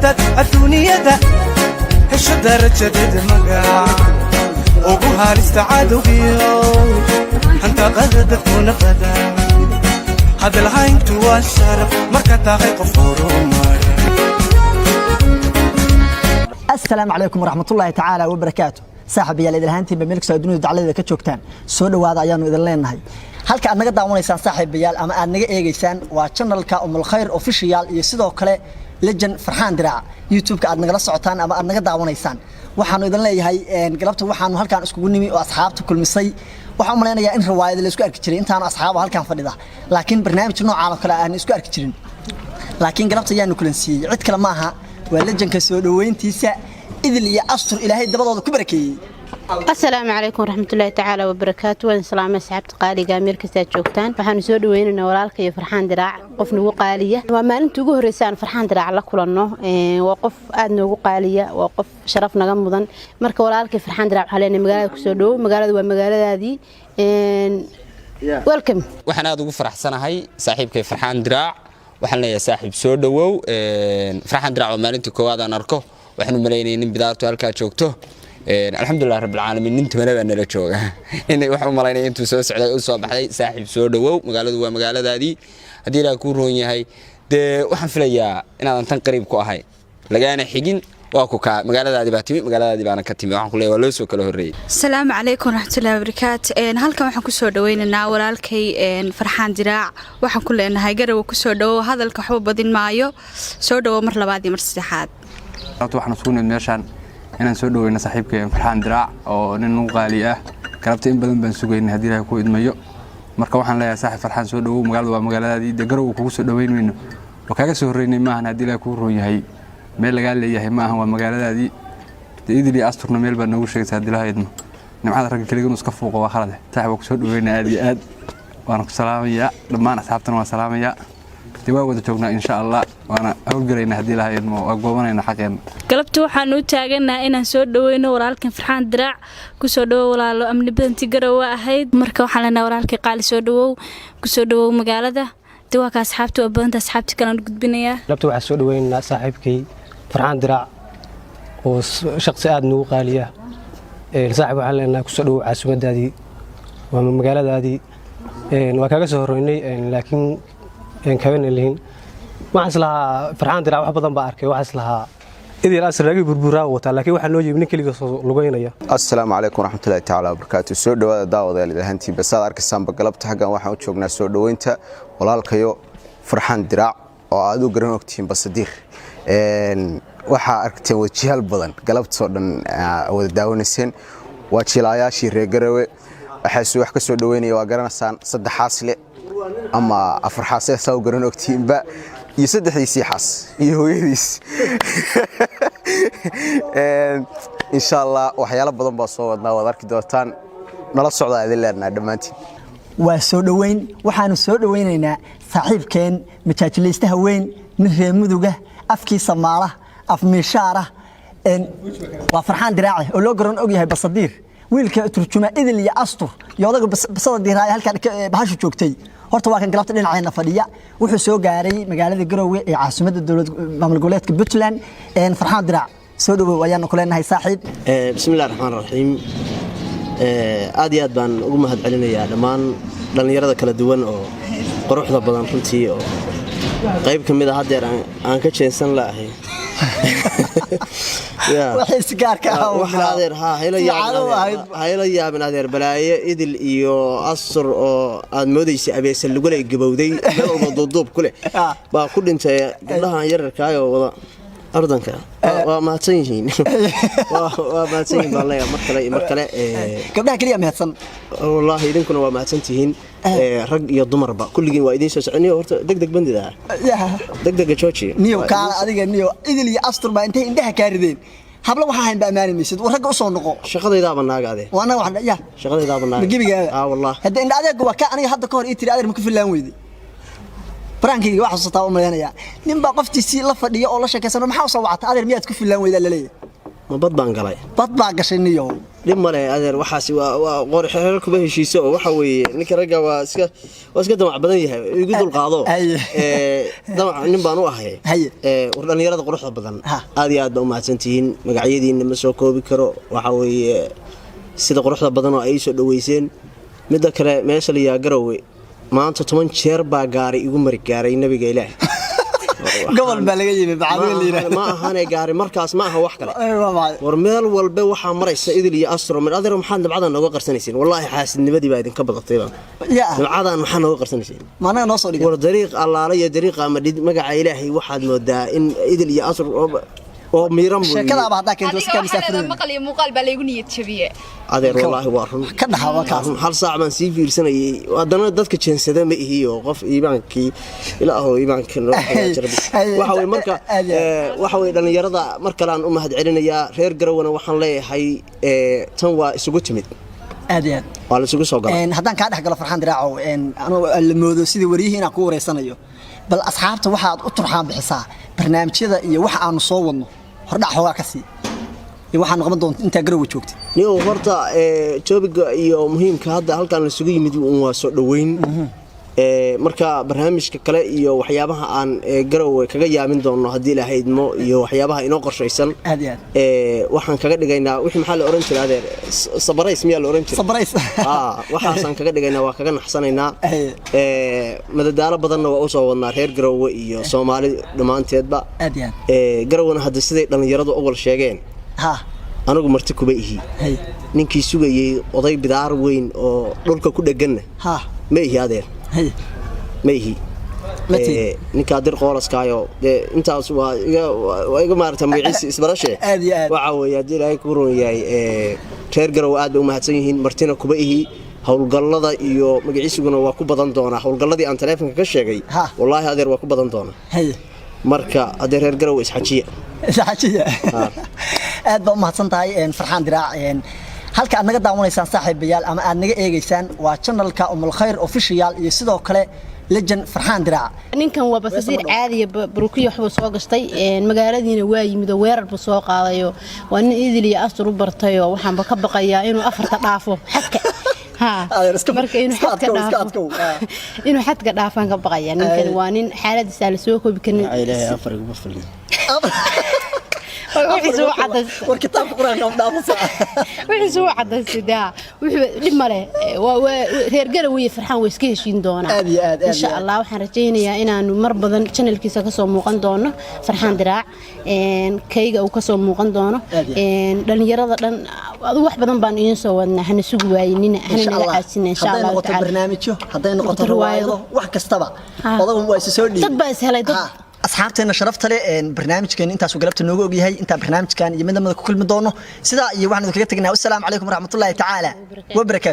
haddaad adduunyada hesho darajadeeda magac ugu halista cadowgiyo hantaqada dadkuna badan hadalhayntu waa sharaf marka tahay qof horumar. السلام عليكم ورحمة الله تعالى وبركاته. صاحب يا ليد الهانتي بملك سعودون دعلة ذا كتشوكتان سود وهذا أيانو إذا لين هاي هل كأن نقدر دعونا صاحب بيال أما أن نجى إيجيسان وشانل كأم الخير أوفيشيال يسيدو كله لجن فرحان درع يوتيوب كأن نقدر صعتان أما أن نقدر دعونا إنسان وحنو إذا لين هاي قلبته وحنو هل كان أسكوني وأصحابته كل مصي وحنا ملينا يا إن رواية اللي سكر كتير أنت أنا أصحابه هل كان فريضة لكن برنامج نوع على كلا أن سكر كتير لكن قلبته يا نكون نسي عد كلامها ولجن كسود وين تيسا إذا اللي أسطر إلى هاي الدبضة كبركي. السلام عليكم ورحمة الله تعالى وبركاته وسلام سحبت قالي قامير كسات جوكتان فحن سود وين إنه ورالك فرحان دراع قفنا وقالية وما أنتوا جوه رسان فرحان دراع على كلنا وقف أدنى وقالية وقف شرفنا جنبضا مرك ورالك فرحان دراع حاليا مجال كسودو مجال ومجال هذه welcome. وحنا هذا فرح سنة هاي صاحب كيف فرحان دراع وحنا يا صاحب سودو فرحان دراع وما أنتوا كوادا نركو وحنا ملايين بدايته هالكا شوكته الحمد لله رب العالمين انت منا بان لا جوغا ان waxa malaynay intuu soo socday oo soo baxday saaxiib soo dhawow magaaladu waa magaaladaadii hadii la ku roon yahay de waxaan filayaa inaan tan qariib ku ahay lagaana xigin waa ku ka magaaladaadii baa timi magaaladaadii baana ka timi waxaan ku leeyahay waa loo soo kala horeeyay. Assalaamu alaykum warahmatullahi wabarakatuh halkan waxaan ku soo dhaweynaynaa walaalkay Farxaan Diraac waxaan ku leenahay garaw ku soo dhawo hadalka waxba badin maayo soo dhawo mar labaad iyo mar saddexaad. waxaan sugnay meeshan inaan soo dhaweyno saaxiibkay Farxaan Diraac oo nin ugu qaali ah galabta in badan baan sugaynay hadii ay ku idmayo marka waxaan leeyahay saaxiib Farxaan soo dhawow magaalada waa magaaladaadii garow kugu soo dhaweynayno oo kaaga soo horeynay maahan hadii ay ku roon yahay meel laga leeyahay maahan waa magaaladaadii idili asturna meel baan noogu sheegtay hadii la idmo nimcada rag kaliya inuu iska fuuqo waa khalad saaxiib ku soo dhaweynay aad iyo aad waan ku salaamayaa dhammaan asxaabtana waan salaamayaa waa wada joognaa insha Allah waana hawlgalayna hadii la hayno oo goobanayna xaqeen galabta waxaan u taaganahay inaan soo dhaweyno walaalkan Farxaan Diraac ku soo dhawo walaalo amni badanti garow ahayd marka waxaan leenahay walaalkii qaali soo dhawow ku soo dhawow magaalada diwaa ka asxaabtu oo badanta asxaabti kala gudbinaya galabta waxaan soo dhaweynaa saaxiibkay Farxaan Diraac oo shakhsi aad ugu qaali ah saaxiib waxaan leenahay ku soo dhawow caasimaddaadii waa magaaladaadii waa kaaga soo horeynay laakiin كمان اللي وحصلها فرحان درا واحد بدن باركي وحصلها إذا الأسر رجع بربورا وتلاقي واحد نوجي من كل لقينا يا. السلام عليكم ورحمة الله تعالى وبركاته. سود داود اللي هنتي بس هذا أركسام بقلبت حاجة واحد وشوقنا سود وأنت ولا الكيو فرحان درا وعادو جرنوك تيم بس دير. waxa aragtay wajihal badan galabta soo dhan wada daawanaysan waa jilayaashii reegarawe waxa soo wax ka soo dhaweynaya waa garanaysan saddex xaasle ama afar xaasle soo garan ogtiinba iyo saddexdiisii xaas iyo hooyadiis insha Allah waxyaalo badan baa soo wadnaa wada arki doontaan nala socda idin leenahay dhamaantiin waa soo dhaweyn waxaanu soo dhaweynaynaa saaxiibkeen majaajileystaha weyn nin reer muduga afkii Soomaala af meeshaara waa Farxaan Diraac oo loo garan og yahay basadiir wiilka turjuma idil iyo astur yoodaga basada diiray halka bahashu joogtay horta waa kan galabta dhinaceena fadhiya wuxuu soo gaaray magaalada Garowe ee caasimadda dawladda maamul goboleedka Puntland Farxaan Diraac soo dhawow ayaan ku leenahay saaxiib bismillaahir rahmaanir rahiim aad iyo aad baan ugu mahad celinayaa dhammaan dhalinyarada kala duwan oo quruxda badan runtii oo qayb kamid ah hadeer aan ka jeesan laahay waxay sigaarka waxa adeer hayla yaabin adeer balaaye idil iyo asr oo aad moodaysi abeesal lagu leey gabowday meel walba duuduub kule baa ku dhintay gabdhahan yararka ah oo wada ardanka waa mahadsan yihiin waa mahadsan yihiin baa mar kale gabdhaha kaliya mahadsan wallahi idinkuna waa mahadsan tihiin rag iyo dumarba kulligiin waa idin soo soconay horta degdeg bandida degdeg jooji niyo kaala adiga niyo idil iyo astur baa intay indhaha ka rideen habla waxa hayn baamaanaysid rag u soo noqo shaqadayda banaagaade waana wax ya shaqadayda banaagaade magibiga wallahi hadda indha adeeg waa ka aniga hadda ka hor ii tiri adeer ma ku filaan weyday brankiga waxa soo nin baa qoftiisii la fadhiyo oo la sheekaysan maxaa soo wacta adeer miyaad ku filaan weydaa la leeyahay ma bad baan galay bad baa gashay niyo dhib male adeer waxaasi waa qor xeerar kuma heshiiso oo waxa weeye ninka ragga waa iska damac badan yahay igu dul qaado damac nin baan u ahay war dhalinyarada quruxda badan aad iyo aad baa u mahadsantihiin magacyadiina ma soo koobi karo waxa weeye sida quruxda badan oo ay soo dhaweyseen midda kale meesha la yaa Garowe maanta 10 jeer baa gaaray igu mari gaaray nabiga Ilaahay gobol baa laga yimid bacadin liira ma ahanay gaari markaas ma aha wax kale war meel walba waxa maraysa idil iyo asro mid adeer maxaad dabcadan nooga qarsanaysiin wallahi xaasidnimadii baa idin ka badatay dabcadan maxaa nooga qarsanaysiin maana noo soo dhigay war dariiq allaala iyo dariiq amadid magaca Ilaahay waxaad moodaa in idil iyo asro oo miiran buu sheekada ba hadaa keento iska misaafrin maqal iyo muuqaal baa laygu niyad jabiye adeer wallahi waa run ka dhaxawa kaas hal saac baan sii fiirsanayay wadana dadka jeensada ma ihiyo qof iibaankii ilaaho iibaanka loo jarabi waxa way marka waxa way dhalinyarada marka aan u mahad celinayaa reer Garowana waxaan leeyahay tan waa isugu timid aad iyo aad waa la isugu soo galay haddaan ka dhax galo Farxaan Diraaco anu la moodo sidii wariyihiina ku wareysanayo bal asxaabta waxaad u turxaan bixisaa barnaamijyada iyo waxa aanu soo wadno hordhac hoogaa ka sii waxaan noqon doonta inta Garowe joogtay niyo horta joobiga iyo muhiimka hadda halkan la isugu yimid waa soo dhaweyn marka barnaamijka kale iyo waxyaabaha aan Garowe kaga yaamin doono hadii la haydmo iyo waxyaabaha inoo qorshaysan waxaan kaga dhigaynaa wixii maxaa la oran jiray adeer sabarays miyaa la oran jiray sabarays waxaan kaga dhigaynaa waa kaga naxsanaynaa madadaalo badanna waa u soo wadnaa reer Garowe iyo Soomaali dhamaanteedba Garowena hadda siday dhalinyaradu awal sheegeen anigu marti kuba ihi ninkii sugayay oday bidaar weyn oo dhulka ku dhagan ma ihi adeer ma ihi ninka dir qoolaskaayo intaas waa iga maartay magaciisa isbarashe waxa weeye hadii Ilaahay ku roon yahay reer Garowe aad u mahadsan yihiin martina kuba ihi hawlgallada iyo magaciisuguna waa ku badan doona hawlgalladii aan telefoonka ka sheegay wallahi adeer waa ku badan doona marka adeer reer Garowe isxajiya aad baa mahadsan tahay Farxaan Diraac halka aad naga daawanaysaan saaxiibayaal ama aad naga eegaysaan waa channelka Umul Khayr official iyo sidoo kale legend Farxaan Diraac ninkan waa basadiir caadi barukiyo waxba soo gashtay magaaladiina waa yimid weerar buu soo qaadayo waa nin idil iyo asr u bartay oo waxaan ka baqayaa inuu afarta dhaafo xadka marka inuu xadka dhaafan ka baqayaa ninkan waa nin xaaladiisa la soo koobi karin Ilaahay afar ugu filin وحسوا عدس والكتاب القرآن كم دافع وحسوا عدس ده لما له وهرجع ويفرحان ويسكيشين دونا إن شاء الله وحنرجينا يا إنا نمر بدن channel كيسا كسر موقن دونا فرحان دراع كيجا وكسر موقن دونا لأن يرى لأن واحد بدن بان ينسوا إن إحنا سووا إننا إحنا نلعبين إن شاء الله تعالى برنامجه هذين نقطة رواية واحد كستبع والله هو يسوي تبى سهلة asxaabteena sharafta leh barnaamijkan intaas oo galabta nooga og yahay inta barnaamijkan iyo midnimada ku kulmi doono sida iyo waxaan kaga tagnaa assalamu alaykum warahmatullaahi ta'ala wa barakaatuh